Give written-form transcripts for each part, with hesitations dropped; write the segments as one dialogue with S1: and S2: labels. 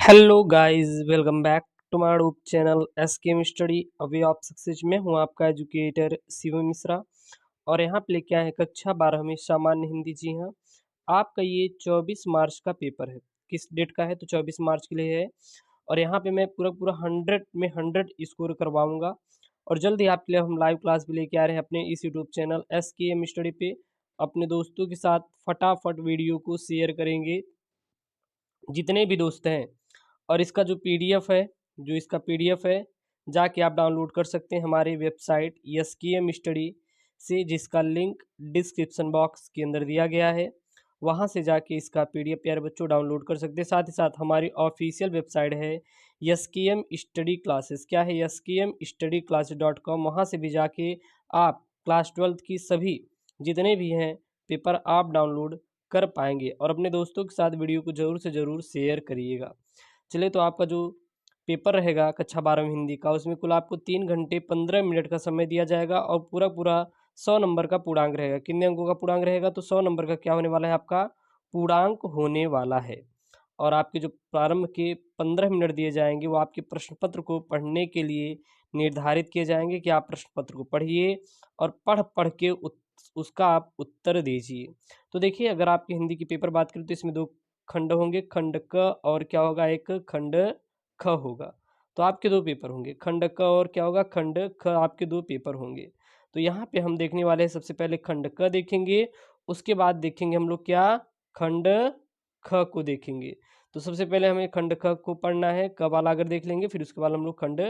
S1: Hello guys, welcome back to my YouTube channel SKM study. अभी आप success में हूँ आपका एजुकेटर शिवम मिश्रा और यहाँ पे लेके आए हैं कक्षा 12वीं सामान्य हिंदी। जी हाँ, आपका ये 24 मार्च का पेपर है। किस डेट का है? तो 24 मार्च के लिए है। और यहाँ पे मैं पूरा पूरा 100 में 100 स्कोर करवाऊंगा। और जल्द ही आपके लिए हम लाइव क्लास भी लेके आ रहे हैं अपने इस यूट्यूब चैनल एसकेएम स्टडी पे। अपने दोस्तों के साथ फटाफट वीडियो को शेयर करेंगे जितने भी दोस्त हैं। और इसका जो पीडीएफ है, जाके आप डाउनलोड कर सकते हैं हमारी वेबसाइट एसकेएम स्टडी से, जिसका लिंक डिस्क्रिप्शन बॉक्स के अंदर दिया गया है। वहां से जाके इसका पीडीएफ प्यारे बच्चों डाउनलोड कर सकते हैं। साथ ही साथ हमारी ऑफिशियल वेबसाइट है एसकेएम स्टडी क्लासेस। क्या है? SKM study classes .com। वहाँ से भी जाके आप क्लास 12th की सभी जितने भी हैं पेपर आप डाउनलोड कर पाएंगे। और अपने दोस्तों के साथ वीडियो को ज़रूर से ज़रूर शेयर करिएगा। चलिए, तो आपका जो पेपर रहेगा कक्षा 12वीं हिंदी का, उसमें कुल आपको 3 घंटे 15 मिनट का समय दिया जाएगा और पूरा पूरा 100 नंबर का पूर्णांक रहेगा। कितने अंकों का पूर्णांक रहेगा? तो 100 नंबर का क्या होने वाला है? आपका पूर्णांक होने वाला है। और आपके जो प्रारंभ के 15 मिनट दिए जाएंगे वो आपके प्रश्न पत्र को पढ़ने के लिए निर्धारित किए जाएंगे कि आप प्रश्न पत्र को पढ़िए और पढ़ पढ़ के उसका आप उत्तर दीजिए। तो देखिए, अगर आपकी हिंदी की पेपर बात करें तो इसमें 2 खंड होंगे, खंड क और क्या होगा? एक खंड ख होगा। तो आपके 2 पेपर होंगे, खंड क और क्या होगा? खंड ख। आपके 2 पेपर होंगे। तो यहाँ पे हम देखने वाले हैं, सबसे पहले खंड क देखेंगे, उसके बाद देखेंगे हम लोग क्या? खंड ख को देखेंगे। तो सबसे पहले हमें खंड ख को पढ़ना है, क वाला अगर देख लेंगे, फिर उसके बाद हम लोग खंड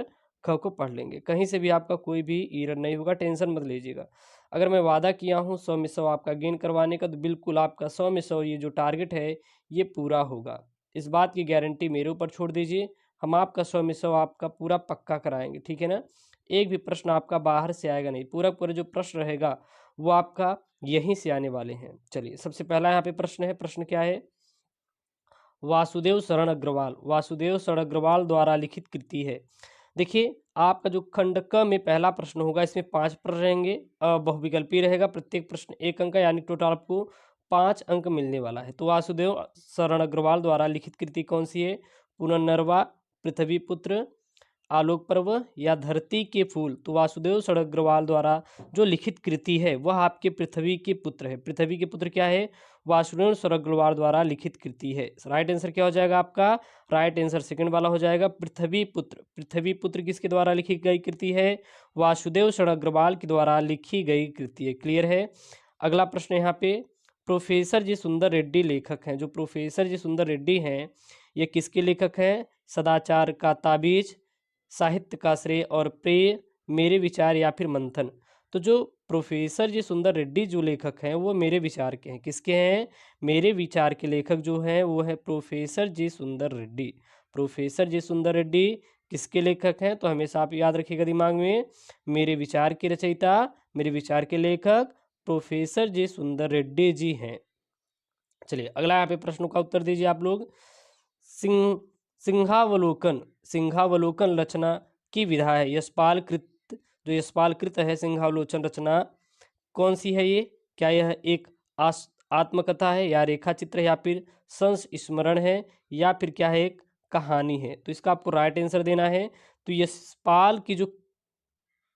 S1: ख को पढ़ लेंगे। कहीं से भी आपका कोई भी एरर नहीं होगा, टेंशन मत लीजिएगा। अगर मैं वादा किया हूँ 100 में 100 आपका गेन करवाने का, तो बिल्कुल आपका 100 में 100 ये जो टारगेट है ये पूरा होगा। इस बात की गारंटी मेरे ऊपर छोड़ दीजिए, हम आपका 100 में 100 आपका पूरा पक्का कराएंगे। ठीक है ना? एक भी प्रश्न आपका बाहर से आएगा नहीं, पूरा पूरा जो प्रश्न रहेगा वो आपका यहीं से आने वाले हैं। चलिए, सबसे पहला यहाँ पे प्रश्न है। प्रश्न क्या है? वासुदेव शरण अग्रवाल द्वारा लिखित कृति है। देखिए, आपका जो खंड क में पहला प्रश्न होगा, इसमें 5 प्रश्न रहेंगे, बहुविकल्पीय रहेगा, प्रत्येक प्रश्न 1 अंक का, यानी टोटल आपको 5 अंक मिलने वाला है। तो वासुदेव शरण अग्रवाल द्वारा लिखित कृति कौन सी है? पुनर्नवा, पृथ्वी पुत्र, आलोक पर्व या धरती के फूल। तो वासुदेव शरण अग्रवाल द्वारा जो लिखित कृति है वह आपके पृथ्वी के पुत्र है। पृथ्वी के पुत्र क्या है? वासुदेव शरण अग्रवाल द्वारा लिखित कृति है। राइट आंसर क्या हो जाएगा आपका? राइट आंसर सेकंड वाला हो जाएगा, पृथ्वी पुत्र। पृथ्वी पुत्र किसके द्वारा लिखी गई कृति है? वासुदेव शरण अग्रवाल के द्वारा लिखी गई कृति है। क्लियर है? अगला प्रश्न यहाँ पे, प्रोफेसर जी सुंदर रेड्डी लेखक हैं। जो प्रोफेसर जी सुंदर रेड्डी हैं ये किसके लेखक हैं? सदाचार का ताबीज, साहित्य का श्रेय और प्रेय, मेरे विचार या फिर मंथन। तो जो प्रोफेसर जी सुंदर रेड्डी जो लेखक हैं वो मेरे विचार के हैं। किसके हैं? मेरे विचार के लेखक जो हैं वो है प्रोफेसर जी सुंदर रेड्डी। प्रोफेसर जी सुंदर रेड्डी किसके लेखक हैं? तो हमेशा आप याद रखिएगा दिमाग में, मेरे विचार के रचयिता, मेरे विचार के लेखक प्रोफेसर जी सुंदर रेड्डी जी हैं। चलिए, अगला यहाँ पे प्रश्नों का उत्तर दीजिए आप लोग। सिंह सिंहावलोकन सिंहावलोकन रचना की विधा है। यशपाल कृत, जो यशपाल कृत है सिंहावलोकन रचना, कौन सी है ये? क्या यह एक आत्मकथा है या रेखा चित्र है या फिर संस्मरण है या फिर क्या है? एक कहानी है। तो इसका आपको राइट आंसर देना है। तो यशपाल की जो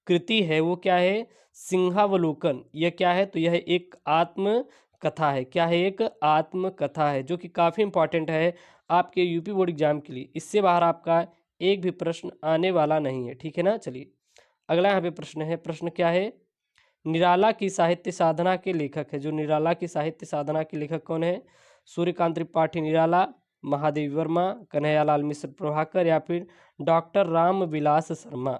S1: कृति है वो क्या है? सिंहावलोकन। यह क्या है? तो यह एक आत्म कथा है। क्या है? एक आत्मकथा है, जो कि काफ़ी इंपॉर्टेंट है आपके यूपी बोर्ड एग्जाम के लिए। इससे बाहर आपका एक भी प्रश्न आने वाला नहीं है। ठीक है ना? चलिए, अगला यहाँ पे प्रश्न है। प्रश्न क्या है? निराला की साहित्य साधना के लेखक है। जो निराला की साहित्य साधना के लेखक कौन है? सूर्यकांत त्रिपाठी निराला, महादेवी वर्मा, कन्हैयालाल मिश्र प्रभाकर या फिर डॉक्टर राम विलास शर्मा।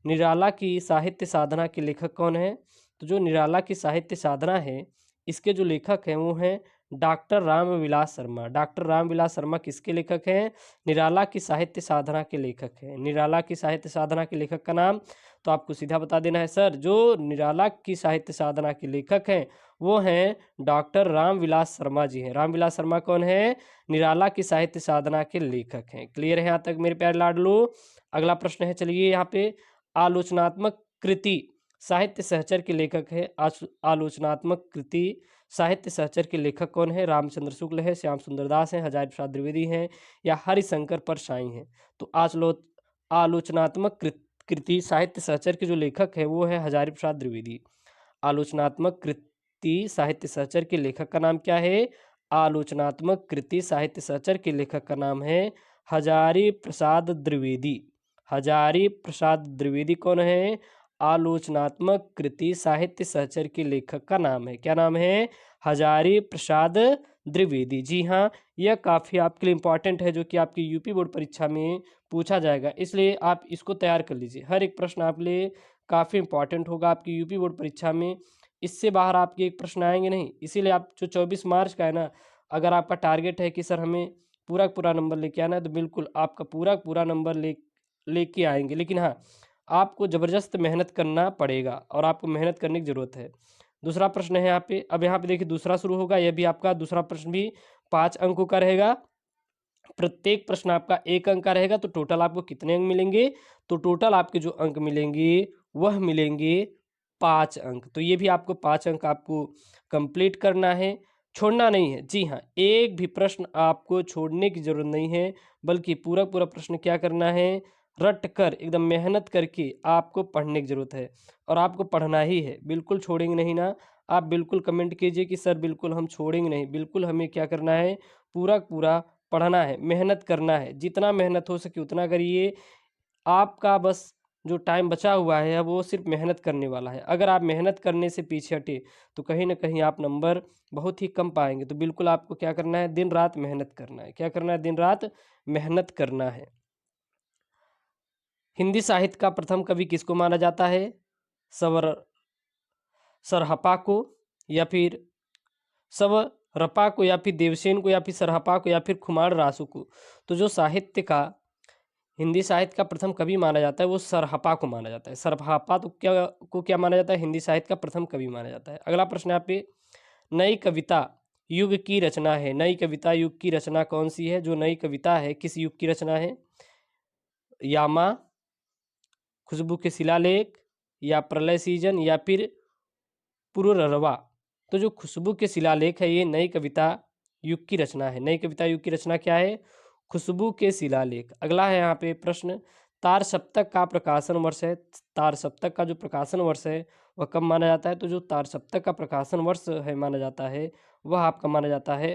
S1: निराला की साहित्य साधना के लेखक कौन है? तो जो निराला की साहित्य साधना है इसके जो लेखक हैं वो हैं डॉक्टर रामविलास शर्मा। डॉक्टर रामविलास शर्मा किसके लेखक हैं? निराला की साहित्य साधना के लेखक हैं। निराला की साहित्य साधना के लेखक का नाम तो आपको सीधा बता देना है सर। जो निराला की साहित्य साधना के लेखक हैं वो हैं डॉक्टर रामविलास शर्मा जी हैं। रामविलास शर्मा कौन है? निराला की साहित्य साधना के लेखक हैं। क्लियर है यहाँ तक मेरे प्यारे लाडलो? अगला प्रश्न है, चलिए यहाँ पे, आलोचनात्मक कृति साहित्य सहचर के लेखक है। आलोचनात्मक कृति साहित्य सहचर के लेखक कौन है? रामचंद्र शुक्ल है, श्याम सुंदर दास है, हजारी प्रसाद द्विवेदी हैं या हरिशंकर परसाई हैं। तो आलोचनात्मक कृति साहित्य सहचर के जो लेखक है वो है हजारी प्रसाद द्विवेदी। आलोचनात्मक कृति साहित्य सहचर के लेखक का नाम क्या है? आलोचनात्मक कृति साहित्य सहचर के लेखक का नाम है हजारी प्रसाद द्विवेदी। हजारी प्रसाद द्विवेदी कौन है? आलोचनात्मक कृति साहित्य सहचर के लेखक का नाम है, क्या नाम है? हजारी प्रसाद द्विवेदी। जी हाँ, यह काफ़ी आपके लिए इम्पॉर्टेंट है, जो कि आपकी यूपी बोर्ड परीक्षा में पूछा जाएगा, इसलिए आप इसको तैयार कर लीजिए। हर एक प्रश्न आपके लिए काफ़ी इंपॉर्टेंट होगा आपकी यूपी बोर्ड परीक्षा में। इससे बाहर आपके एक प्रश्न आएंगे नहीं, इसीलिए आप जो 24 मार्च का है ना, अगर आपका टारगेट है कि सर हमें पूरा नंबर लेके आना है, तो बिल्कुल आपका पूरा नंबर लेके आएंगे। लेकिन हाँ, आपको ज़बरदस्त मेहनत करना पड़ेगा और आपको मेहनत करने की ज़रूरत है। दूसरा प्रश्न है यहाँ पे, अब यहाँ पे देखिए दूसरा शुरू होगा। यह भी आपका दूसरा प्रश्न भी 5 अंकों का रहेगा। प्रत्येक प्रश्न आपका 1 अंक का रहेगा। तो टोटल आपको कितने अंक मिलेंगे? तो टोटल आपके जो अंक मिलेंगे वह मिलेंगे 5 अंक। तो ये भी आपको 5 अंक आपको कंप्लीट करना है, छोड़ना नहीं है। जी हाँ, एक भी प्रश्न आपको छोड़ने की ज़रूरत नहीं है, बल्कि पूरा प्रश्न क्या करना है? रट कर एकदम मेहनत करके आपको पढ़ने की ज़रूरत है और आपको पढ़ना ही है, बिल्कुल छोड़ेंगे नहीं ना। आप बिल्कुल कमेंट कीजिए कि सर बिल्कुल हम छोड़ेंगे नहीं, बिल्कुल हमें क्या करना है? पूरा पढ़ना है, मेहनत करना है, जितना मेहनत हो सके उतना करिए। आपका बस जो टाइम बचा हुआ है वो सिर्फ मेहनत करने वाला है। अगर आप मेहनत करने से पीछे हटे तो कहीं ना कहीं आप नंबर बहुत ही कम पाएंगे। तो बिल्कुल आपको क्या करना है? दिन रात मेहनत करना है। क्या करना है? दिन रात मेहनत करना है। हिंदी साहित्य का प्रथम कवि किसको माना जाता है? सवर सरहपा को, या फिर सवरपा को, या फिर देवसेन को, या फिर सरहपा को, या फिर खुमार रासू को। तो जो हिंदी साहित्य का प्रथम कवि माना जाता है वो सरहपा को माना जाता है। सरहपा तो क्या माना जाता है? हिंदी साहित्य का प्रथम कवि माना जाता है। अगला प्रश्न यहाँ पे, नई कविता युग की रचना है। नई कविता युग की रचना कौन सी है? जो नई कविता है किस युग की रचना है? यामा, खुशबू के शिलालेख, या प्रलय सीजन, या फिर पुररवा। तो जो खुशबू के शिलालेख है ये नई कविता युग की रचना है। नई कविता युग की रचना क्या है? खुशबू के शिलालेख। अगला है यहाँ पे प्रश्न, तार सप्तक का प्रकाशन वर्ष है। तार सप्तक का जो प्रकाशन वर्ष है वह कब माना जाता है? तो जो तार सप्तक का प्रकाशन वर्ष है माना जाता है वह आपका माना जाता है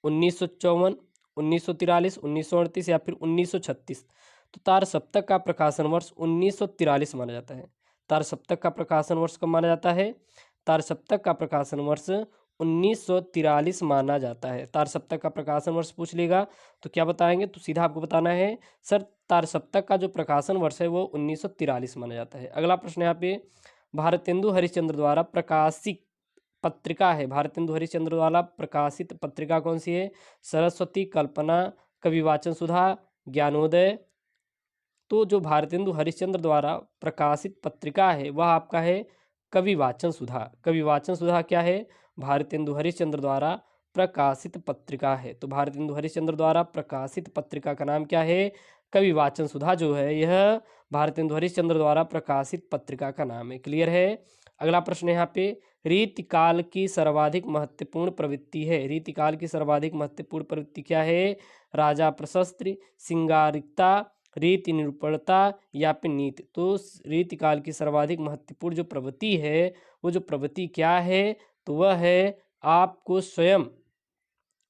S1: 1954, 1943, 1938 या फिर 1936। तो तार सप्तक का प्रकाशन वर्ष 1943 माना जाता है। तार सप्तक का प्रकाशन वर्ष कब माना जाता है? तार सप्तक का प्रकाशन वर्ष 1943 माना जाता है। तार सप्तक का प्रकाशन वर्ष पूछ लेगा तो क्या बताएंगे? तो सीधा आपको बताना है सर तार सप्तक का जो प्रकाशन वर्ष है वो 1943 माना जाता है। अगला प्रश्न यहाँ पे, भारतेंदु हरिश्चंद्र द्वारा प्रकाशित पत्रिका है। भारतेंदु हरिश्चंद्र द्वारा प्रकाशित पत्रिका कौन सी है? सरस्वती, कल्पना, कविवाचन सुधा, ज्ञानोदय। तो जो भारतेंदु हरिश्चंद्र द्वारा प्रकाशित पत्रिका है वह आपका है कविवाचन सुधा। कविवाचन सुधा क्या है? भारतेंदु हरिश्चंद्र द्वारा प्रकाशित पत्रिका है। तो भारतेंदु हरिश्चंद्र द्वारा प्रकाशित पत्रिका का नाम क्या है? कविवाचन सुधा जो है यह भारतेंदु हरिश्चंद्र द्वारा प्रकाशित पत्रिका का नाम है। क्लियर है? अगला प्रश्न यहाँ पे, रीतिकाल की सर्वाधिक महत्वपूर्ण प्रवृत्ति है। रीतिकाल की सर्वाधिक महत्वपूर्ण प्रवृत्ति क्या है? राजा प्रशस्ति, सिंगारिकता, रीति निरूपणता, या फिर नीति। तो रीतिकाल की सर्वाधिक महत्वपूर्ण जो प्रवृत्ति है वो जो प्रवृत्ति क्या है? तो वह है, आपको स्वयं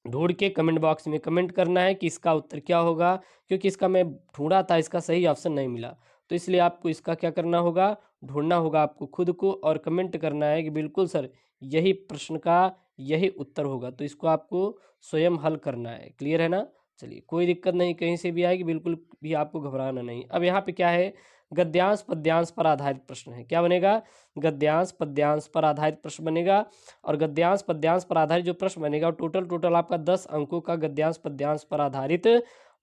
S1: ढूंढ के कमेंट बॉक्स में कमेंट करना है कि इसका उत्तर क्या होगा, क्योंकि इसका मैं ढूंढा था, इसका सही ऑप्शन नहीं मिला। तो इसलिए आपको इसका क्या करना होगा? ढूंढना होगा आपको खुद को, और कमेंट करना है कि बिल्कुल सर यही प्रश्न का यही उत्तर होगा। तो इसको आपको स्वयं हल करना है। क्लियर है ना? चलिए, कोई दिक्कत नहीं, कहीं से भी आएगी, बिल्कुल भी आपको घबराना नहीं। अब यहाँ पे क्या है? गद्यांश पद्यांश पर आधारित प्रश्न है। क्या बनेगा? गद्यांश पद्यांश पर आधारित प्रश्न बनेगा। और गद्यांश पद्यांश पर आधारित जो प्रश्न बनेगा टोटल आपका 10 अंकों का गद्यांश पद्यांश पर आधारित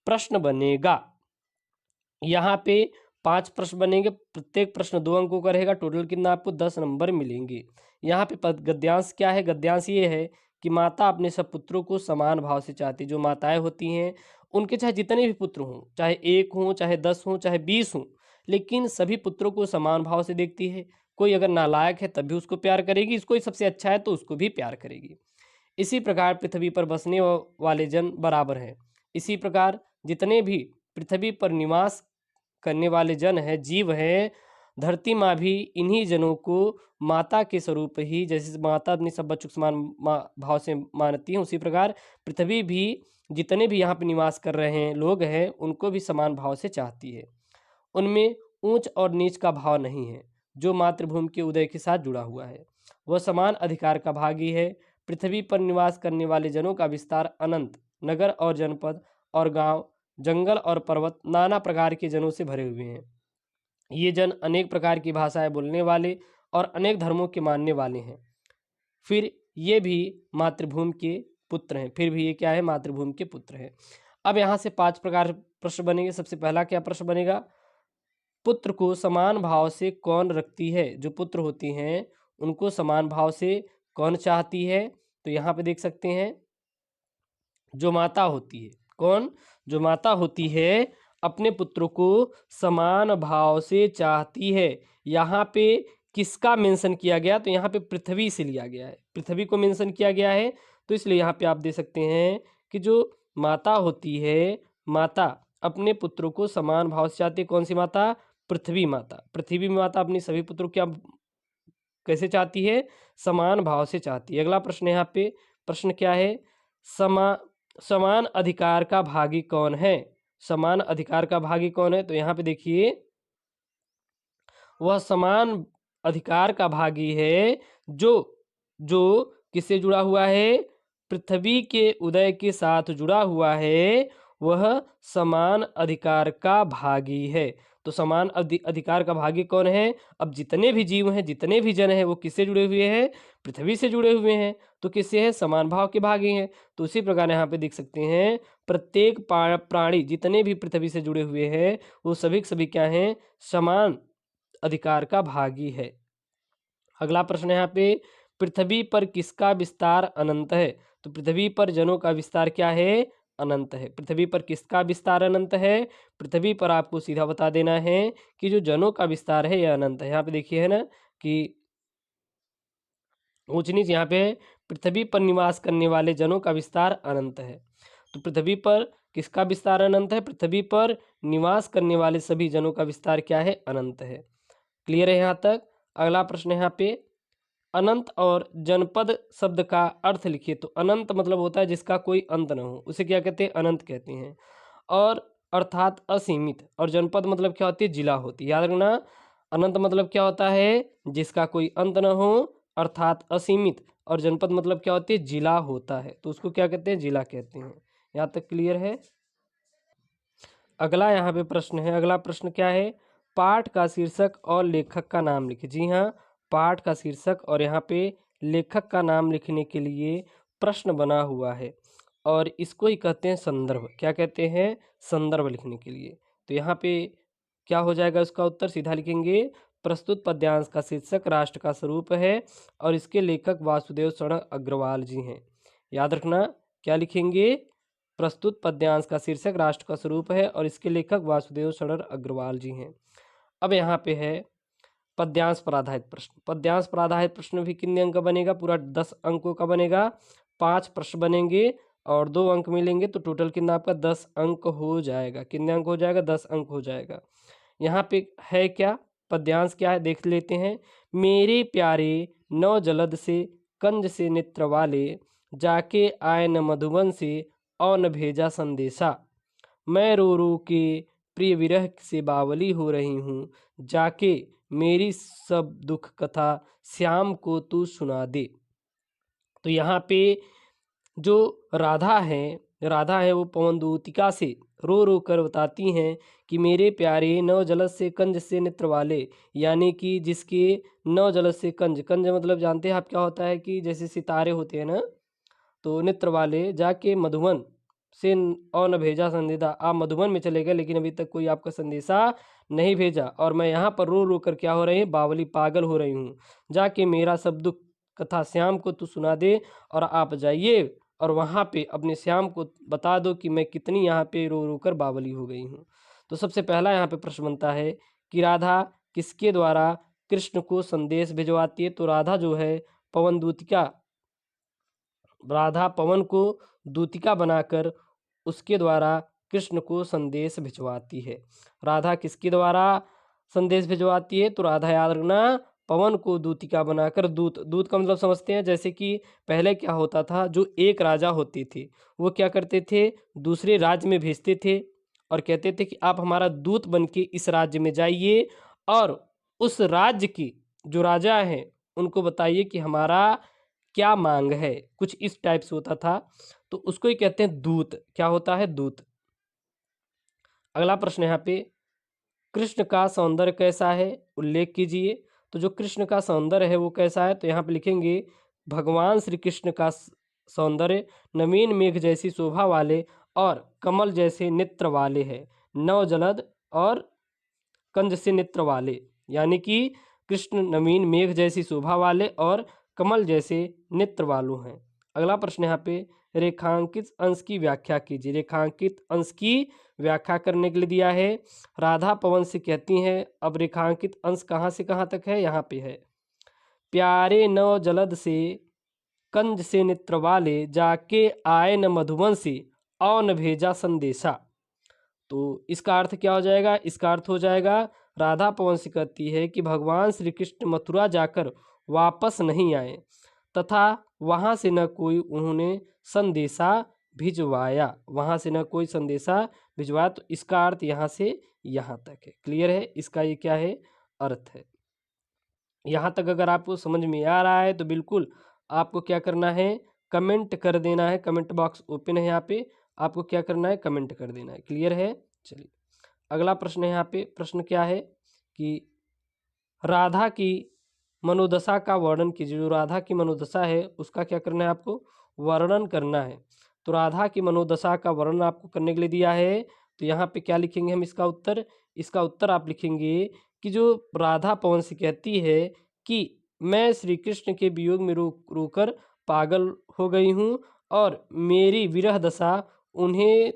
S1: प्रश्न बनेगा। यहाँ पे 5 प्रश्न बनेंगे, प्रत्येक प्रश्न 2 अंकों का रहेगा। टोटल कितना? आपको 10 नंबर मिलेंगे। यहाँ पे गद्यांश क्या है? गद्यांश ये है कि माता अपने सब पुत्रों को समान भाव से चाहती है। जो माताएं होती हैं उनके चाहे जितने भी पुत्र हों, चाहे 1 हों, चाहे 10 हों, चाहे 20 हों, लेकिन सभी पुत्रों को समान भाव से देखती है। कोई अगर नालायक है तब भी उसको प्यार करेगी, कोई सबसे अच्छा है तो उसको भी प्यार करेगी। इसी प्रकार पृथ्वी पर बसने वाले जन बराबर हैं। इसी प्रकार जितने भी पृथ्वी पर निवास करने वाले जन हैं, जीव हैं, धरती माँ भी इन्हीं जनों को माता के स्वरूप ही, जैसे माता अपनी सब बच्चों को समान भाव से मानती है, उसी प्रकार पृथ्वी भी जितने भी यहाँ पे निवास कर रहे हैं लोग हैं, उनको भी समान भाव से चाहती है। उनमें ऊंच और नीच का भाव नहीं है। जो मातृभूमि के उदय के साथ जुड़ा हुआ है वह समान अधिकार का भागी है। पृथ्वी पर निवास करने वाले जनों का विस्तार अनंत, नगर और जनपद और गांव, जंगल और पर्वत नाना प्रकार के जनों से भरे हुए हैं। ये जन अनेक प्रकार की भाषाएं बोलने वाले और अनेक धर्मों के मानने वाले हैं। फिर ये भी मातृभूमि के पुत्र हैं। फिर भी ये क्या है? मातृभूमि के पुत्र हैं। अब यहाँ से 5 प्रकार प्रश्न बनेंगे। सबसे पहला क्या प्रश्न बनेगा? पुत्र को समान भाव से कौन रखती है? जो पुत्र होती हैं उनको समान भाव से कौन चाहती है? तो यहाँ पे देख सकते हैं, जो माता होती है। कौन? जो माता होती है अपने पुत्रों को समान भाव से चाहती है। यहाँ पे किसका मेंशन किया गया? तो यहाँ पे पृथ्वी से लिया गया है, पृथ्वी को मेंशन किया गया है। तो इसलिए यहाँ पे आप दे सकते हैं कि जो माता होती है, माता अपने पुत्रों को समान भाव से चाहती है। कौन सी माता? पृथ्वी माता। पृथ्वी माता अपनी सभी पुत्रों को क्या कैसे चाहती है? समान भाव से चाहती है। अगला प्रश्न यहाँ पे प्रश्न क्या है? समान अधिकार का भागी कौन है? समान अधिकार का भागी कौन है? तो यहाँ पे देखिए, वह समान अधिकार का भागी है जो जो किससे जुड़ा हुआ है? पृथ्वी के उदय के साथ जुड़ा हुआ है, वह समान अधिकार का भागी है। तो समान अधिकार का भागी कौन है? अब जितने भी जीव हैं, जितने भी जन हैं, वो किससे जुड़े हुए हैं? पृथ्वी से जुड़े हुए हैं। तो किससे हैं? समान भाव के भागी हैं। तो उसी प्रकार यहाँ पे देख सकते हैं, प्रत्येक प्राणी जितने भी पृथ्वी से जुड़े हुए हैं वो सभी के सभी क्या हैं? समान अधिकार का भागी है। अगला प्रश्न यहाँ पे, पृथ्वी पर किसका विस्तार अनंत है? तो पृथ्वी पर जनों का विस्तार क्या है? अनंत है। पृथ्वी पर किसका विस्तार अनंत है? पृथ्वी पर आपको सीधा बता देना है कि जो जनों का विस्तार है यह अनंत है। यहाँ पे देखिए है ना कि ऊंच नीच यहाँ पे पृथ्वी पर निवास करने वाले जनों का विस्तार अनंत है। तो पृथ्वी पर किसका विस्तार अनंत है? पृथ्वी पर निवास करने वाले सभी जनों का विस्तार क्या है? अनंत है। क्लियर है यहाँ तक? अगला प्रश्न यहाँ पे, अनंत और जनपद शब्द का अर्थ लिखिए। तो अनंत मतलब होता है जिसका कोई अंत न हो, उसे क्या कहते हैं? अनंत कहते हैं। और अर्थात असीमित, और जनपद मतलब क्या होती है? जिला होती है। याद रखना, अनंत मतलब क्या होता है? जिसका कोई अंत न हो, अर्थात असीमित, और जनपद मतलब क्या होती है? जिला होता है। तो उसको क्या कहते हैं? जिला कहते हैं। यहाँ तक क्लियर है? अगला यहाँ पे प्रश्न है। अगला प्रश्न क्या है? पाठ का शीर्षक और लेखक का नाम लिखिए। जी हाँ, पाठ का शीर्षक और यहाँ पे लेखक का नाम लिखने के लिए प्रश्न बना हुआ है, और इसको ही कहते हैं संदर्भ। क्या कहते हैं? संदर्भ लिखने के लिए। तो यहाँ पे क्या हो जाएगा? उसका उत्तर सीधा लिखेंगे, प्रस्तुत पद्यांश का शीर्षक राष्ट्र का स्वरूप है और इसके लेखक वासुदेव शरण अग्रवाल जी हैं। याद रखना, क्या लिखेंगे? प्रस्तुत पद्यांश का शीर्षक राष्ट्र का स्वरूप है और इसके लेखक वासुदेव शरण अग्रवाल जी हैं। अब यहाँ पे है पद्यांश पर आधारित प्रश्न। पद्यांश पर आधारित प्रश्न भी कितने अंक का बनेगा? पूरा 10 अंकों का बनेगा। 5 प्रश्न बनेंगे और 2 अंक मिलेंगे, तो टोटल कितना आपका 10 अंक हो जाएगा। कितने अंक हो जाएगा? 10 अंक हो जाएगा। यहाँ पे है क्या? पद्यांश क्या है देख लेते हैं। मेरे प्यारे नौ जलद से कंज से नेत्र वाले, जाके आए न मधुबन से और न भेजा संदेशा। मैं रो रो के प्रिय विरह से बावली हो रही हूँ, जाके मेरी सब दुख कथा श्याम को तू सुना दे। तो यहाँ पे जो राधा है वो पवन दूतिका से रो रो कर बताती हैं कि मेरे प्यारे नव जलद से कंज से नेत्र वाले, यानी कि जिसके नव जलद से कंज, कंज मतलब जानते हैं आप क्या होता है? कि जैसे सितारे होते हैं ना, तो नेत्र वाले जाके मधुबन से और न भेजा संदेशा। आप मधुबन में चले गए लेकिन अभी तक कोई आपका संदेशा नहीं भेजा, और मैं यहाँ पर रो रो कर क्या हो रही हूँ? बावली, पागल हो रही हूँ। जाके मेरा सब दुख कथा श्याम को तू सुना दे। और आप जाइए और वहाँ पे अपने श्याम को बता दो कि मैं कितनी यहाँ पे रो रो कर बावली हो गई हूँ। तो सबसे पहला यहाँ पे प्रश्न बनता है कि राधा किसके द्वारा कृष्ण को संदेश भिजवाती है? तो राधा जो है पवन दूतिका, राधा पवन को दूतिका बनाकर उसके द्वारा कृष्ण को संदेश भिजवाती है। राधा किसके द्वारा संदेश भिजवाती है? तो राधा याद रखना पवन को दूतिका बनाकर, दूत, दूत का मतलब समझते हैं, जैसे कि पहले क्या होता था, जो एक राजा होते थे वो क्या करते थे, दूसरे राज्य में भेजते थे और कहते थे कि आप हमारा दूत बन के इस राज्य में जाइए और उस राज्य की जो राजा हैं उनको बताइए कि हमारा क्या मांग है, कुछ इस टाइप से होता था। तो उसको ही कहते हैं दूत। क्या होता है? दूत। अगला प्रश्न यहाँ पे, कृष्ण का सौंदर्य कैसा है, उल्लेख कीजिए। तो जो कृष्ण का सौंदर्य है वो कैसा है? तो यहाँ पे लिखेंगे भगवान श्री कृष्ण का सौंदर्य नवीन मेघ जैसी शोभा वाले और कमल जैसे नेत्र वाले है, नव जलद और कंज से नेत्र वाले, यानी कि कृष्ण नवीन मेघ जैसी शोभा वाले और कमल जैसे नेत्र वालों हैं। अगला प्रश्न यहाँ पे, रेखांकित अंश की व्याख्या कीजिए। रेखांकित अंश की व्याख्या करने के लिए दिया है, राधा पवन से कहती हैं, अब रेखांकित अंश कहाँ से कहाँ तक है? यहाँ पे है, प्यारे नव जलद से कंज से नेत्र वाले, जाके आए न मधुबन से और न भेजा संदेशा। तो इसका अर्थ क्या हो जाएगा? इसका अर्थ हो जाएगा, राधा पवन से कहती है कि भगवान श्री कृष्ण मथुरा जाकर वापस नहीं आए तथा वहाँ से न कोई उन्होंने संदेशा भिजवाया, वहाँ से न कोई संदेशा भिजवाया। तो इसका अर्थ यहाँ से यहाँ तक है। क्लियर है? इसका ये क्या है? अर्थ है। यहाँ तक अगर आपको समझ में आ रहा है तो बिल्कुल आपको क्या करना है, कमेंट कर देना है। कमेंट बॉक्स ओपन है, यहाँ पे आपको क्या करना है, कमेंट कर देना है। क्लियर है? चलिए अगला प्रश्न है। यहाँ पे प्रश्न क्या है कि राधा की मनोदशा का वर्णन कीजिए। जो राधा की मनोदशा है उसका क्या करना है, आपको वर्णन करना है। तो राधा की मनोदशा का वर्णन आपको करने के लिए दिया है, तो यहाँ पे क्या लिखेंगे हम? इसका उत्तर आप लिखेंगे कि जो राधा पवन से कहती है कि मैं श्री कृष्ण के वियोग में रोकर पागल हो गई हूँ और मेरी विरह दशा उन्हें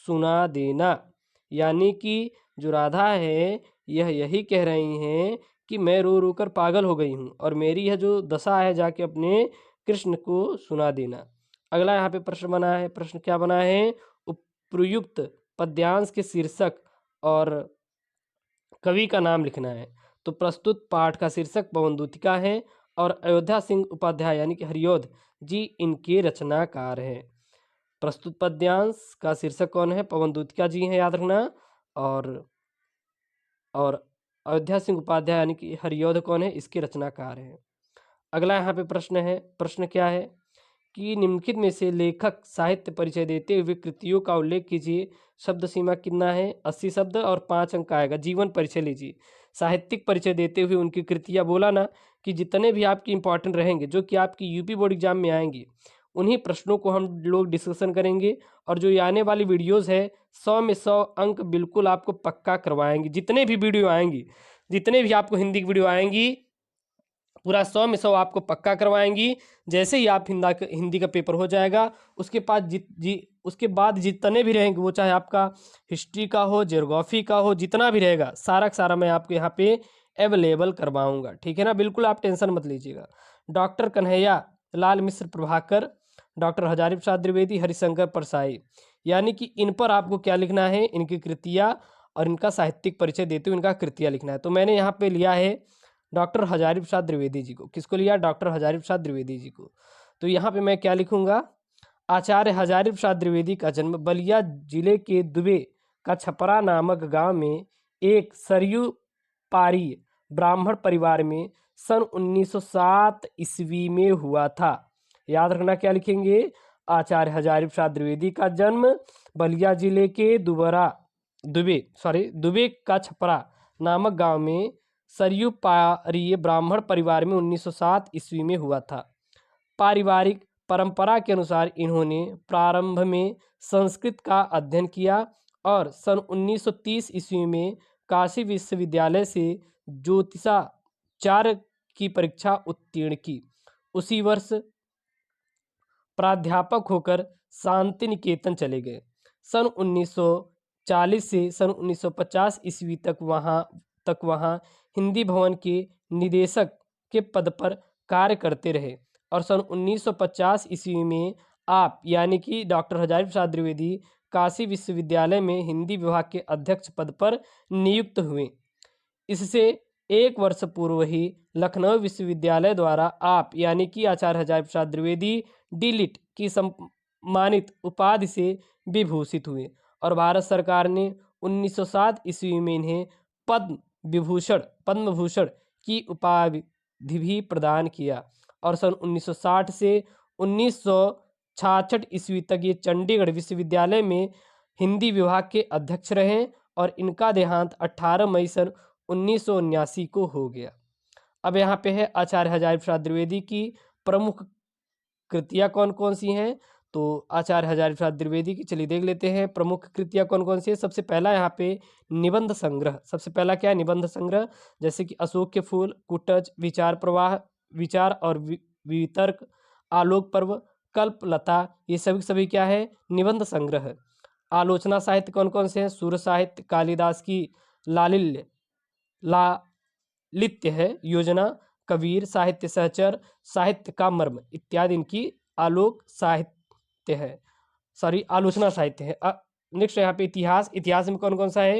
S1: सुना देना, यानी कि जो राधा है यह यही कह रही हैं कि मैं रो रो कर पागल हो गई हूँ और मेरी यह जो दशा है जाके अपने कृष्ण को सुना देना। अगला यहाँ पे प्रश्न बना है। प्रश्न क्या बना है? उपयुक्त पद्यांश के शीर्षक और कवि का नाम लिखना है। तो प्रस्तुत पाठ का शीर्षक पवन दूतिका है और अयोध्या सिंह उपाध्याय यानी कि हरिऔध जी इनके रचनाकार हैं। प्रस्तुत पद्यांश का शीर्षक कौन है? पवन दूतिका जी हैं, याद रखना। और अयोध्या सिंह उपाध्याय यानी कि हरिऔध कौन है? इसके रचनाकार हैं। अगला यहाँ पे प्रश्न है। प्रश्न क्या है कि निम्नलिखित में से लेखक साहित्य परिचय देते हुए कृतियों का उल्लेख कीजिए। शब्द सीमा कितना है? 80 शब्द और 5 अंक आएगा। जीवन परिचय लीजिए। साहित्यिक परिचय देते हुए उनकी कृतियाँ, बोला ना कि जितने भी आपकी इंपॉर्टेंट रहेंगे जो कि आपकी यूपी बोर्ड एग्जाम में आएंगी उन्हीं प्रश्नों को हम लोग डिस्कशन करेंगे। और जो ये आने वाली वीडियोज़ है 100 में 100 अंक बिल्कुल आपको पक्का करवाएंगे। जितने भी वीडियो आएंगी, जितने भी आपको हिंदी की वीडियो आएंगी, पूरा 100 में 100 आपको पक्का करवाएंगी। जैसे ही आप हिंदी का पेपर हो जाएगा उसके बाद जितने भी रहेंगे, वो चाहे आपका हिस्ट्री का हो, ज्योग्राफी का हो, जितना भी रहेगा सारा का सारा मैं आपको यहाँ पे अवेलेबल करवाऊंगा। ठीक है ना? बिल्कुल आप टेंशन मत लीजिएगा। डॉक्टर कन्हैया लाल मिश्र प्रभाकर, डॉक्टर हजारी प्रसाद द्विवेदी, हरिशंकर परसाई, यानी कि इन पर आपको क्या लिखना है? इनकी कृतियाँ और इनका साहित्यिक परिचय देते हुए इनका कृतियाँ लिखना है। तो मैंने यहाँ पे लिया है डॉक्टर हजारी प्रसाद द्विवेदी जी को। किसको लिया? डॉक्टर हजारी प्रसाद द्विवेदी जी को। तो यहाँ पे मैं क्या लिखूंगा? आचार्य हजारी प्रसाद द्विवेदी का जन्म बलिया जिले के दुबे का छपरा नामक गांव में एक सरयू पारी ब्राह्मण परिवार में सन 1907 ईस्वी में हुआ था। याद रखना, क्या लिखेंगे? आचार्य हजारी प्रसाद द्विवेदी का जन्म बलिया जिले के दुबे का छपरा नामक गांव में सरयू पारीय ब्राह्मण परिवार में 1907 ईस्वी में हुआ था। पारिवारिक परंपरा के अनुसार इन्होंने प्रारंभ में संस्कृत का अध्ययन किया और सन 1930 ईस्वी में काशी विश्वविद्यालय से ज्योतिषाचार्य की परीक्षा उत्तीर्ण की। उसी वर्ष प्राध्यापक होकर शांति निकेतन चले गए। सन 1940 से सन 1950 ईस्वी तक वहाँ हिंदी भवन के निदेशक के पद पर कार्य करते रहे और सन 1950 ईस्वी में आप यानी कि डॉक्टर हजारी प्रसाद द्विवेदी काशी विश्वविद्यालय में हिंदी विभाग के अध्यक्ष पद पर नियुक्त हुए। इससे एक वर्ष पूर्व ही लखनऊ विश्वविद्यालय द्वारा आप यानी कि आचार्य हजारी प्रसाद द्विवेदी डी.लिट की सम्मानित उपाधि से विभूषित हुए और भारत सरकार ने 1907 ईस्वी में इन्हें पद्म भूषण की उपाधि भी प्रदान किया और सन 1960 से 1966 ईस्वी तक ये चंडीगढ़ विश्वविद्यालय में हिंदी विभाग के अध्यक्ष रहे और इनका देहांत 18 मई सन 1979 को हो गया। अब यहाँ पे है आचार्य हजारी प्रसाद द्विवेदी की प्रमुख कृतियाँ कौन कौन सी हैं। तो आचार्य हजारी प्रसाद द्विवेदी की चलिए देख लेते हैं प्रमुख कृतियाँ कौन कौन सी है। सबसे पहला यहाँ पे निबंध संग्रह, सबसे पहला क्या है निबंध संग्रह, जैसे कि अशोक के फूल, कुटज, विचार प्रवाह, विचार और वितर्क, आलोक पर्व, कल्पलता, ये सभी क्या है निबंध संग्रह। आलोचना साहित्य कौन कौन से हैं, सुर साहित्य, कालिदास की लालित्य है, योजना, कबीर, साहित्य सहचर, साहित्य का मर्म इत्यादि इनकी आलोचना साहित्य है। नेक्स्ट यहाँ पे इतिहास में कौन कौन सा है,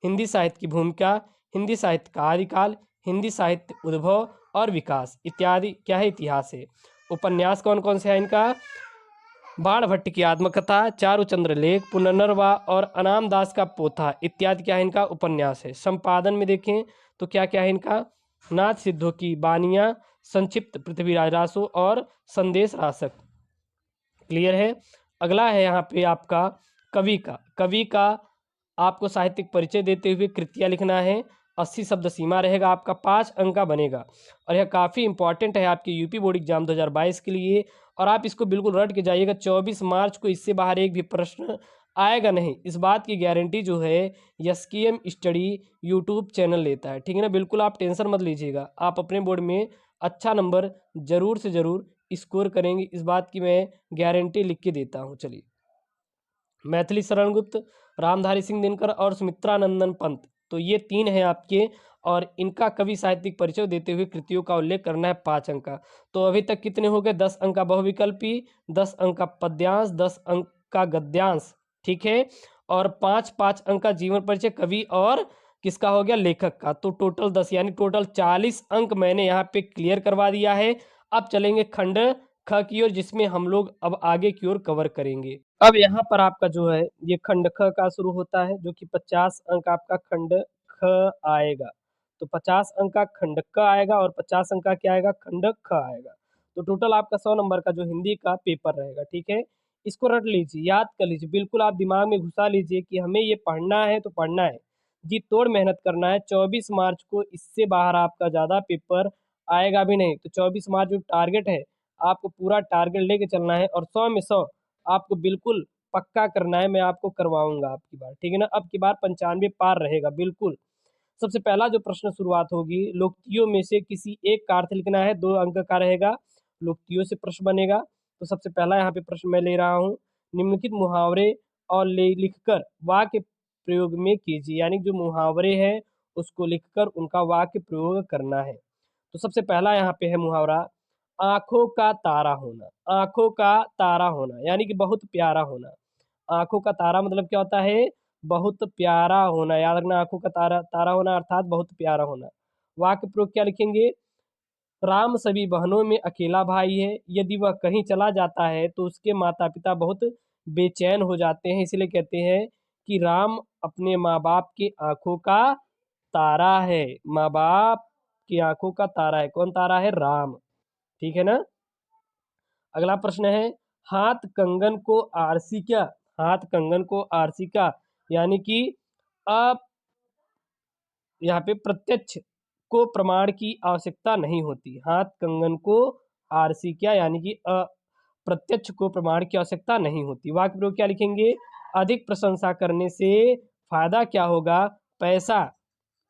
S1: हिंदी साहित्य की भूमिका, हिंदी साहित्य का आदिकाल, हिंदी साहित्य उद्भव और विकास इत्यादि क्या है इतिहास है। उपन्यास कौन कौन से है इनका, बाण भट्ट की आत्मकथा, चारुचंद्र लेख, पुनर्नवा और अनाम दास का पोथा इत्यादि क्या है इनका उपन्यास है। संपादन में देखें तो क्या क्या है इनका, नाथ सिद्धों की बानियाँ, संक्षिप्त पृथ्वीराज रासो और संदेश रासक। क्लियर है। अगला है यहाँ पे आपका कवि का आपको साहित्यिक परिचय देते हुए कृतियाँ लिखना है। 80 शब्द सीमा रहेगा, आपका 5 अंक का बनेगा और यह काफ़ी इंपॉर्टेंट है आपके यूपी बोर्ड एग्जाम 2022 के लिए और आप इसको बिल्कुल रट के जाइएगा। 24 मार्च को इससे बाहर एक भी प्रश्न आएगा नहीं, इस बात की गारंटी जो है एसकेएम स्टडी यूट्यूब चैनल लेता है, ठीक है ना। बिल्कुल आप टेंशन मत लीजिएगा, आप अपने बोर्ड में अच्छा नंबर जरूर से ज़रूर स्कोर करेंगे, इस बात की मैं गारंटी लिख के देता हूँ। चलिए, मैथिली शरण गुप्त, रामधारी सिंह दिनकर और सुमित्रानंदन पंत, तो ये 3 हैं आपके और इनका कवि साहित्यिक परिचय देते हुए कृतियों का उल्लेख करना है 5 अंक का। तो अभी तक कितने हो गए, 10 अंक का बहुविकल्पी, 10 अंक का पद्यांश, 10 अंक का गद्यांश, ठीक है, और 5-5 अंक का जीवन परिचय कवि और किसका हो गया लेखक का। तो टोटल 10 यानी टोटल 40 अंक मैंने यहाँ पे क्लियर करवा दिया है। अब चलेंगे खंड ख की ओर, जिसमें हम लोग अब आगे की ओर कवर करेंगे। अब यहाँ पर आपका जो है ये खंड ख का शुरू होता है, जो कि 50 अंक आपका खंड ख आएगा। तो 50 अंक का खंड क आएगा और 50 अंक का क्या आएगा खंड ख आएगा। तो टोटल आपका 100 नंबर का जो हिंदी का पेपर रहेगा, ठीक है। इसको रट लीजिए, याद कर लीजिए, बिल्कुल आप दिमाग में घुसा लीजिए कि हमें ये पढ़ना है तो पढ़ना है, जी तोड़ मेहनत करना है। 24 मार्च को इससे बाहर आपका ज़्यादा पेपर आएगा भी नहीं। तो 24 मार्च जो टारगेट है आपको पूरा टारगेट लेके चलना है और 100 में 100 आपको बिल्कुल पक्का करना है, मैं आपको करवाऊंगा आपकी बार, ठीक है ना। अब की बार 95 पार रहेगा बिल्कुल। सबसे पहला जो प्रश्न शुरुआत होगी, लोकोक्तियों में से किसी एक का अर्थ लिखना है, 2 अंक का रहेगा, लोकोक्तियों से प्रश्न बनेगा। तो सबसे पहला यहाँ पे प्रश्न मैं ले रहा हूँ, निम्नलिखित मुहावरे और लिखकर वाक्य प्रयोग में कीजिए, यानी जो मुहावरे हैं उसको लिखकर उनका वाक्य प्रयोग करना है। तो सबसे पहला यहाँ पे है मुहावरा, आंखों का तारा होना। आंखों का तारा होना यानी कि बहुत प्यारा होना। आंखों का तारा मतलब क्या होता है, बहुत प्यारा होना, याद रखना, आंखों का तारा तारा होना अर्थात बहुत प्यारा होना। वाक्य प्रयोग क्या लिखेंगे, राम सभी बहनों में अकेला भाई है, यदि वह कहीं चला जाता है तो उसके माता पिता बहुत बेचैन हो जाते हैं, इसलिए कहते हैं कि राम अपने माँ बाप की आंखों का तारा है। माँ बाप की आंखों का तारा है, कौन तारा है, राम, ठीक है ना। अगला प्रश्न है, हाथ कंगन को आरसी क्या। हाथ कंगन को आरसी का यानी कि आप यहाँ पे प्रत्यक्ष को प्रमाण की आवश्यकता नहीं होती। हाथ कंगन को आरसी क्या यानी कि प्रत्यक्ष को प्रमाण की आवश्यकता नहीं होती। वाक्य प्रयोग क्या लिखेंगे, अधिक प्रशंसा करने से फायदा क्या होगा, पैसा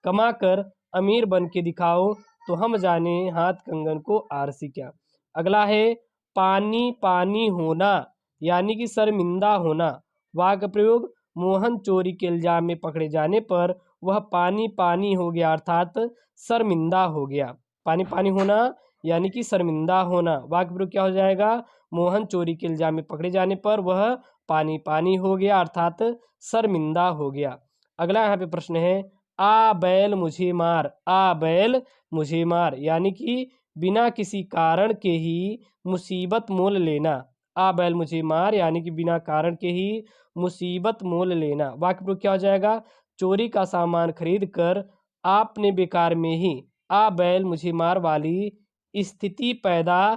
S1: कमाकर अमीर बन के दिखाओ तो हम जाने हाथ कंगन को आरसी क्या। अगला है, पानी पानी होना यानी कि शर्मिंदा होना। वाक्य प्रयोग, मोहन चोरी के इल्जाम में पकड़े जाने पर वह पानी पानी हो गया अर्थात शर्मिंदा हो गया। पानी पानी होना यानी कि शर्मिंदा होना। वाक्य प्रयोग क्या हो जाएगा? मोहन चोरी के इल्जाम में पकड़े जाने पर वह पानी पानी हो गया अर्थात शर्मिंदा हो गया। अगला यहाँ पे प्रश्न है, आ बैल मुझे मार। आ बैल मुझे मार यानी कि बिना किसी कारण के ही मुसीबत मोल लेना। आ बैल मुझे मार यानी कि बिना कारण के ही मुसीबत मोल लेना। वाक्य प्रयोग क्या हो जाएगा? चोरी का सामान खरीद कर आपने बेकार में ही आ बैल मुझे मार वाली स्थिति पैदा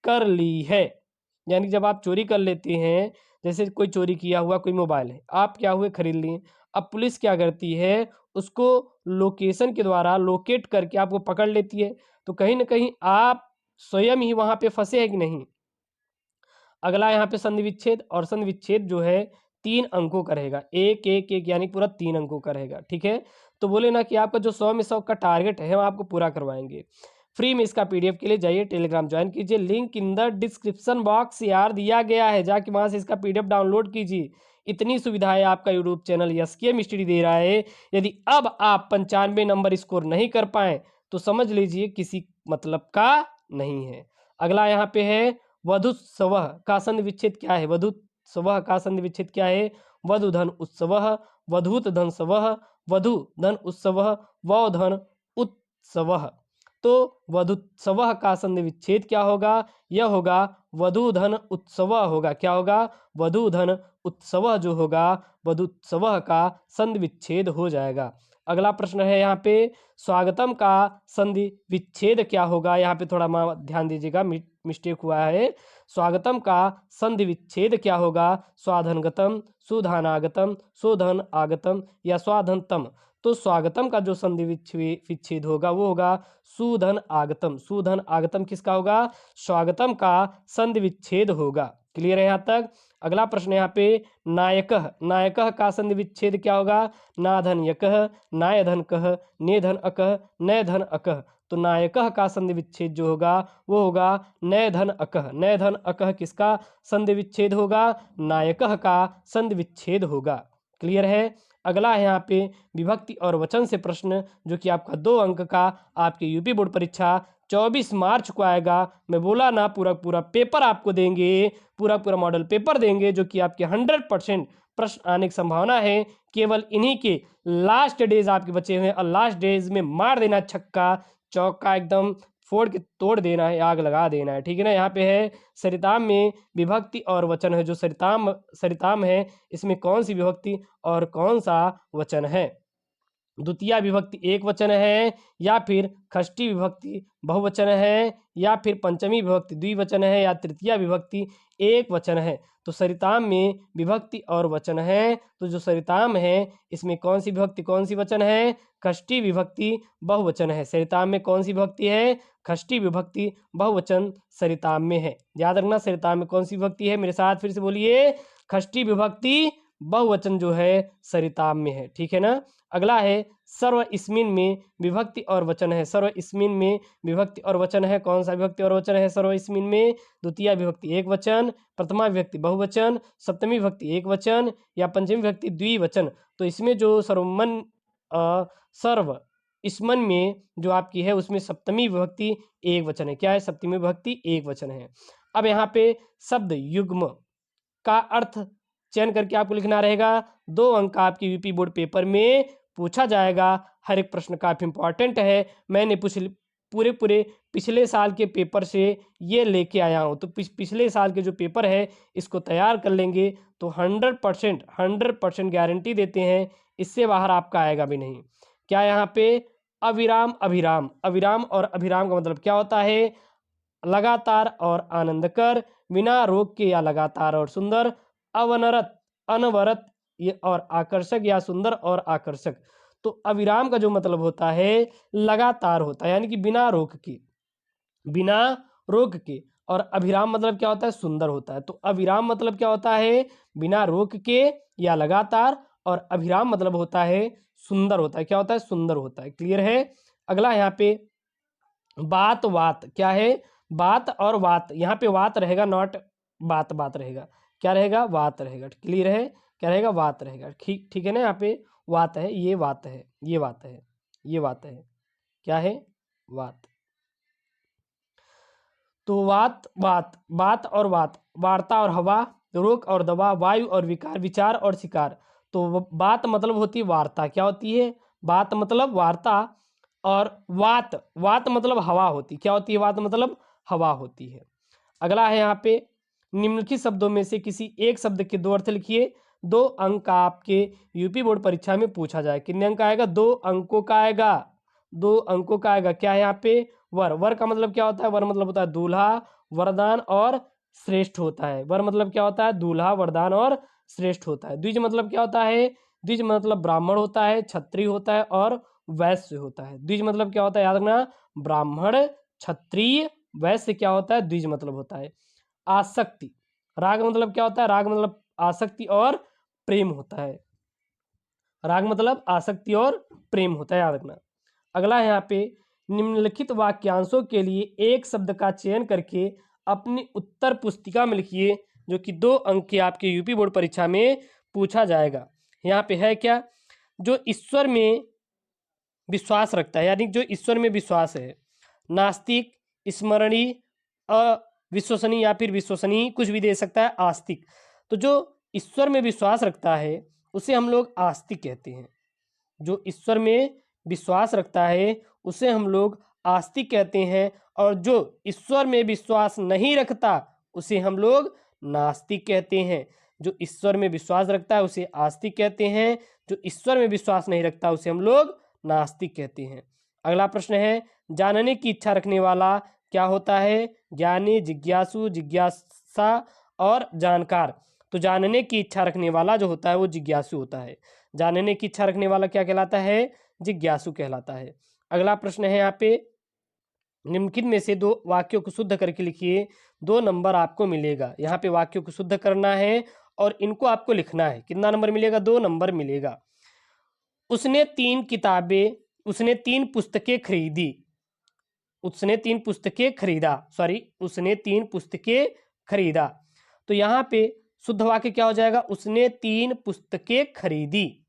S1: कर ली है। यानी जब आप चोरी कर लेते हैं, जैसे कोई चोरी किया हुआ कोई मोबाइल है, आप क्या हुए खरीद लिए। अब पुलिस क्या करती है, उसको लोकेशन के द्वारा लोकेट करके आपको पकड़ लेती है। तो कहीं ना कहीं आप स्वयं ही वहां पे फंसे हैं कि नहीं। अगला यहाँ पे संधि विच्छेद, और संधि विच्छेद जो है 3 अंकों का रहेगा। एक एक एक यानी पूरा 3 अंकों का रहेगा। ठीक है, तो बोले ना कि आपका जो 100 में 100 का टारगेट है, हम आपको पूरा करवाएंगे। फ्री में इसका पीडीएफ के लिए जाइए, टेलीग्राम ज्वाइन कीजिए, link in the description box यार दिया गया है, जाके वहां से इसका पीडीएफ डाउनलोड कीजिए। इतनी सुविधाएं आपका यूट्यूब चैनल एसके मिस्ट्री दे रहा है। यदि अब आप 95 नंबर स्कोर नहीं कर पाए तो समझ लीजिए किसी मतलब का नहीं है। अगला यहाँ पे है वधुत्सव का संधि विच्छेद क्या है? वधुत्सव का संधि विच्छेद क्या है? वधु धन उत्सव, वधूत धन सव, वधु धन उत्सव, वौ धन उत्सव। तो वधुत्सव का संधि विच्छेद क्या होगा? यह होगा वधु धन उत्सव होगा। क्या होगा? वधु धन उत्सव जो होगा वधुत्सव का संधि विच्छेद हो जाएगा। अगला प्रश्न है यहाँ पे, स्वागतम का संधि विच्छेद क्या होगा? यहाँ पे थोड़ा ध्यान दीजिएगा, मिस्टेक हुआ है। स्वागतम का संधि विच्छेद क्या होगा? स्वाधनगतम, सुधानागतम, शोधन आगतम या स्वाधनतम। तो स्वागतम का जो संधि विच्छेद होगा वो होगा सुधन आगतम। सुधन आगतम किसका होगा? स्वागतम का संधि विच्छेद होगा। क्लियर है यहाँ तक? अगला प्रश्न यहाँ पे, नायकः। नायकः का संधि विच्छेद क्या होगा? नाधन यकः, नायधन कः, नेधन अकः, नयधन अकः। तो नायकः का संधि विच्छेद जो होगा वो होगा नयधन अकः। नयधन अकः किसका संधि विच्छेद होगा? नायकः का संधि विच्छेद होगा। क्लियर है? अगला है यहाँ पे विभक्ति और वचन से प्रश्न, जो कि आपका 2 अंक का आपके यूपी बोर्ड परीक्षा 24 मार्च को आएगा। मैं बोला ना, पूरा पूरा पेपर आपको देंगे, पूरा पूरा मॉडल पेपर देंगे, जो कि आपके 100% प्रश्न आने की संभावना है। केवल इन्हीं के लास्ट डेज आपके बचे हुए हैं, और लास्ट डेज में मार देना छक्का चौका, एकदम फोड़ के तोड़ देना है, आग लगा देना है। ठीक है ना? यहाँ पे है सरिताम में विभक्ति और वचन है। जो सरिताम है इसमें कौन सी विभक्ति और कौन सा वचन है? द्वितीय विभक्ति एक वचन है, या फिर षष्ठी विभक्ति बहुवचन है, या फिर पंचमी विभक्ति द्विवचन है, या तृतीय विभक्ति एक वचन है। तो सरिताम में विभक्ति और वचन है। तो जो सरिताम है इसमें कौन सी विभक्ति कौन सी वचन है? षष्ठी विभक्ति बहुवचन है। सरिताम में कौन सी विभक्ति है? षष्ठी विभक्ति बहुवचन सरिताम में है। याद रखना, सरिताम में कौन सी विभक्ति है? मेरे साथ फिर से बोलिए, षष्ठी विभक्ति बहुवचन जो है सरिताम में है। ठीक है ना? अगला है सर्व इसमिन में विभक्ति और वचन है। सर्व इसमिन में विभक्ति और वचन है। कौन सा विभक्ति और वचन है सर्व इसमिन में? द्वितीय विभक्ति एक वचन, प्रथमा विभक्ति बहुवचन, सप्तमी विभक्ति एक वचन, या पंचमी विभक्ति द्विवचन। तो इसमें जो सर्व इसमन में जो आपकी है उसमें सप्तमी विभक्ति एक वचन है। क्या है? सप्तमी विभक्ति एक वचन है। अब यहाँ पे शब्द युग्म का अर्थ चयन करके आपको लिखना रहेगा। 2 अंक का आपके यूपी बोर्ड पेपर में पूछा जाएगा। हर एक प्रश्न काफी इंपॉर्टेंट है। मैंने पूरे पिछले साल के पेपर से ये लेके आया हूँ। तो पिछले साल के जो पेपर है इसको तैयार कर लेंगे तो 100% गारंटी देते हैं, इससे बाहर आपका आएगा भी नहीं। क्या यहाँ पे अविराम अभिराम, अविराम और अभिराम का मतलब क्या होता है? लगातार और आनंदकर, बिना रोक के या लगातार और सुंदर, अवनरत अनवरत ये और आकर्षक या सुंदर और आकर्षक। तो अविराम का जो मतलब होता है लगातार होता है, यानी कि बिना रोक के, बिना रोक के। और अभिराम मतलब क्या होता है? सुंदर होता है। तो अविराम मतलब क्या होता है? बिना रोक के या लगातार, और अभिराम मतलब होता है सुंदर होता है। क्या होता है? सुंदर होता है। क्लियर है? अगला यहाँ पे बात वात क्या है? बात और वात, यहाँ पे वात रहेगा, नॉट बात रहेगा। क्या रहेगा? वात रहेगा। क्लियर है? क्या रहेगा? वात रहेगा। ठीक है ना? यहाँ पे वात है, ये वात है, ये वात है, ये वात है, क्या है? वात। तो वात वात, बात और वात, वार्ता और हवा, रोग और दवा, वायु और विकार, विचार और शिकार। तो बात मतलब होती है वार्ता, क्या होती है? बात मतलब वार्ता। और वात, वात मतलब हवा होती, क्या होती है? वात मतलब हवा होती है। अगला है यहाँ पे, निम्नलिखित शब्दों में से किसी एक शब्द के दो अर्थ लिखिए। 2 अंक का आपके यूपी बोर्ड परीक्षा में पूछा जाए। कितने अंक का आएगा? 2 अंकों का आएगा, 2 अंकों का आएगा। क्या है यहाँ पे? वर। वर का मतलब क्या होता है? वर मतलब होता है दूल्हा, वरदान और श्रेष्ठ होता है। वर मतलब क्या होता है? दूल्हा, वरदान और श्रेष्ठ होता है। द्विज मतलब क्या होता है? द्विज मतलब ब्राह्मण होता है, क्षत्रिय होता है और वैश्य होता है। द्विज मतलब क्या होता है? याद रखना, ब्राह्मण, क्षत्रिय, वैश्य क्या होता है? द्विज मतलब होता है। आसक्ति, राग मतलब क्या होता है? राग मतलब आसक्ति और प्रेम होता है। राग मतलब आसक्ति और प्रेम होता है, याद रखना। अगला है यहाँ पे, निम्नलिखित वाक्यांशों के लिए एक शब्द का चयन करके अपनी उत्तर पुस्तिका में लिखिए, जो कि 2 अंक के आपके यूपी बोर्ड परीक्षा में पूछा जाएगा। यहाँ पे है क्या? जो ईश्वर में विश्वास रखता है, यानी जो ईश्वर में विश्वास है। नास्तिक, स्मरणीय, अविश्वसनीय या फिर विश्वसनीय, कुछ भी दे सकता है। आस्तिक, तो जो ईश्वर में विश्वास रखता है उसे हम लोग आस्तिक कहते हैं। जो ईश्वर में विश्वास रखता है उसे हम लोग आस्तिक कहते हैं। और जो ईश्वर में विश्वास नहीं रखता उसे हम लोग नास्तिक कहते हैं। जो ईश्वर में विश्वास रखता है उसे आस्तिक कहते हैं, जो ईश्वर में विश्वास नहीं रखता उसे हम लोग नास्तिक कहते हैं। अगला प्रश्न है, जानने की इच्छा रखने वाला क्या होता है? ज्ञानी, जिज्ञासु, जिज्ञासा और जानकार। तो जानने की इच्छा रखने वाला जो होता है वो जिज्ञासु होता है। जानने की इच्छा रखने वाला क्या कहलाता है? जिज्ञासु कहलाता है। अगला प्रश्न है यहाँ पे, निम्नलिखित में से 2 वाक्यों को शुद्ध करके लिखिए, 2 नंबर आपको मिलेगा। यहाँ पे वाक्यों को शुद्ध करना है और इनको आपको लिखना है। कितना नंबर मिलेगा? 2 नंबर मिलेगा। उसने 3 किताबें, उसने 3 पुस्तकें खरीदी। उसने 3 पुस्तकें खरीदा, सॉरी, उसने 3 पुस्तकें खरीदा। तो यहाँ पे शुद्ध वाक्य क्या हो जाएगा? उसने 3 पुस्तकें खरीदी।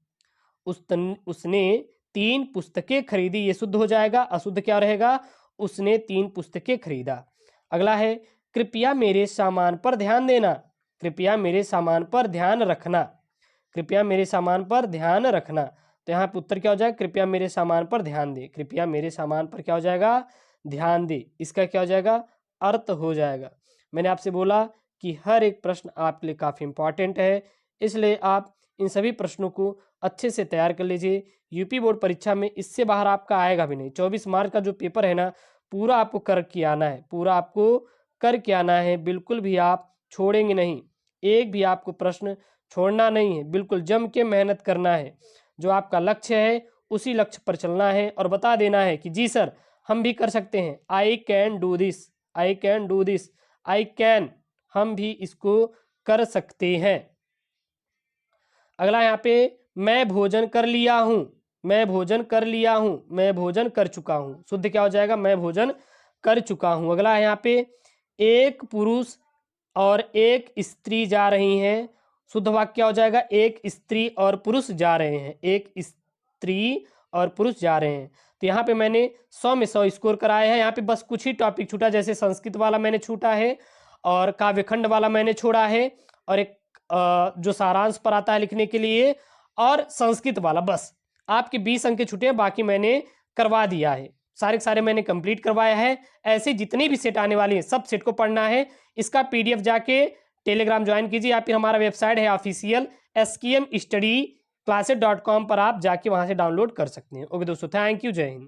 S1: उसने 3 पुस्तकें खरीदी, ये शुद्ध हो जाएगा। अशुद्ध क्या रहेगा? उसने 3 पुस्तकें खरीदा। अगला है, कृपया मेरे सामान पर ध्यान देना, कृपया मेरे सामान पर ध्यान रखना, कृपया मेरे सामान पर ध्यान रखना। तो यहाँ पे उत्तर क्या हो जाएगा? कृपया मेरे सामान पर ध्यान दे। कृपया मेरे सामान पर क्या हो जाएगा? ध्यान दे। इसका क्या हो जाएगा? अर्थ हो जाएगा। मैंने आपसे बोला कि हर एक प्रश्न आपके लिए काफ़ी इंपॉर्टेंट है, इसलिए आप इन सभी प्रश्नों को अच्छे से तैयार कर लीजिए। यूपी बोर्ड परीक्षा में इससे बाहर आपका आएगा भी नहीं। 24 मार्च का जो पेपर है ना, पूरा आपको करके आना है, पूरा आपको करके आना है। बिल्कुल भी आप छोड़ेंगे नहीं, एक भी आपको प्रश्न छोड़ना नहीं है। बिल्कुल जम के मेहनत करना है। जो आपका लक्ष्य है उसी लक्ष्य पर चलना है और बता देना है कि जी सर, हम भी कर सकते हैं। I can do this, I can do this, I can, हम भी इसको कर सकते हैं। अगला यहाँ पे, मैं भोजन कर लिया हूँ, मैं भोजन कर लिया हूँ, मैं भोजन कर चुका हूँ। शुद्ध क्या हो जाएगा? मैं भोजन कर चुका हूँ। अगला है यहाँ पे, एक पुरुष और एक स्त्री जा रही हैं। शुद्ध वाक्य क्या हो जाएगा? एक स्त्री और पुरुष जा रहे हैं, एक स्त्री और पुरुष जा रहे हैं। तो यहाँ पे मैंने 100 में 100 स्कोर कराया है। यहाँ पे बस कुछ ही टॉपिक छूटा, जैसे संस्कृत वाला मैंने छूटा है और काव्यखंड वाला मैंने छोड़ा है, और एक जो सारांश पर आता है लिखने के लिए, और संस्कृत वाला। बस आपके 20 अंक छूटे हैं, बाकी मैंने करवा दिया है। सारे के सारे मैंने कंप्लीट करवाया है। ऐसे जितने भी सेट आने वाले हैं सब सेट को पढ़ना है। इसका पीडीएफ जाके टेलीग्राम ज्वाइन कीजिए, या फिर हमारा वेबसाइट है ऑफिशियल skmstudyclasses.com पर आप जाके वहां से डाउनलोड कर सकते हैं। ओके दोस्तों, थैंक यू, जय हिंद।